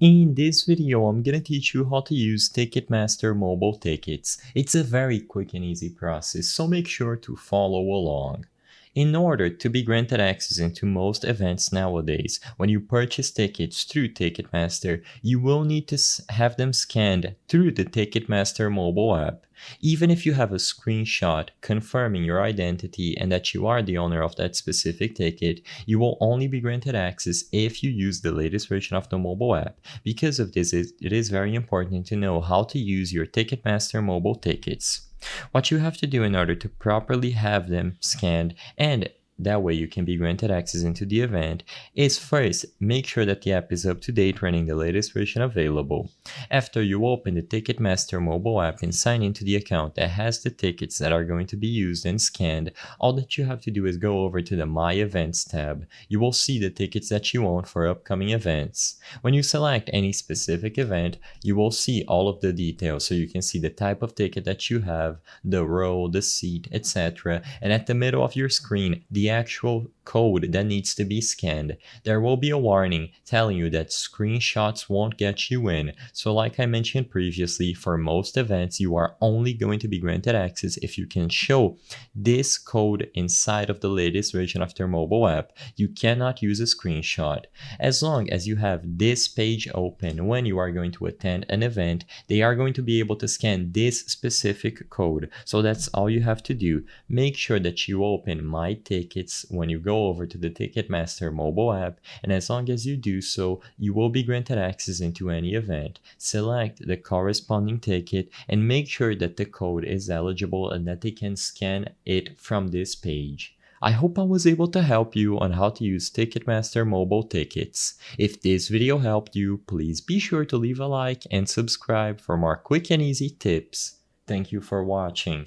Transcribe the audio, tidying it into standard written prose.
In this video, I'm gonna teach you how to use Ticketmaster mobile tickets. It's a very quick and easy process, so make sure to follow along. In order to be granted access into most events nowadays, when you purchase tickets through Ticketmaster, you will need to have them scanned through the Ticketmaster mobile app. Even if you have a screenshot confirming your identity and that you are the owner of that specific ticket, you will only be granted access if you use the latest version of the mobile app. Because of this, it is very important to know how to use your Ticketmaster mobile tickets. What you have to do in order to properly have them scanned and that way you can be granted access into the event is first make sure that the app is up to date running the latest version available. After you open the Ticketmaster mobile app and sign into the account that has the tickets that are going to be used and scanned, all that you have to do is go over to the My Events tab. You will see the tickets that you own for upcoming events. When you select any specific event, you will see all of the details, so you can see the type of ticket that you have, the row, the seat, etc. And at the middle of your screen, the actual code that needs to be scanned. There will be a warning telling you that screenshots won't get you in. So like I mentioned previously, for most events, you are only going to be granted access if you can show this code inside of the latest version of their mobile app. You cannot use a screenshot. As long as you have this page open when you are going to attend an event, they are going to be able to scan this specific code. So that's all you have to do. Make sure that you open My Tickets when you go over to the Ticketmaster mobile app, and as long as you do so, you will be granted access into any event. Select the corresponding ticket and make sure that the code is eligible and that they can scan it from this page. I hope I was able to help you on how to use Ticketmaster mobile tickets. If this video helped you, please be sure to leave a like and subscribe for more quick and easy tips. Thank you for watching.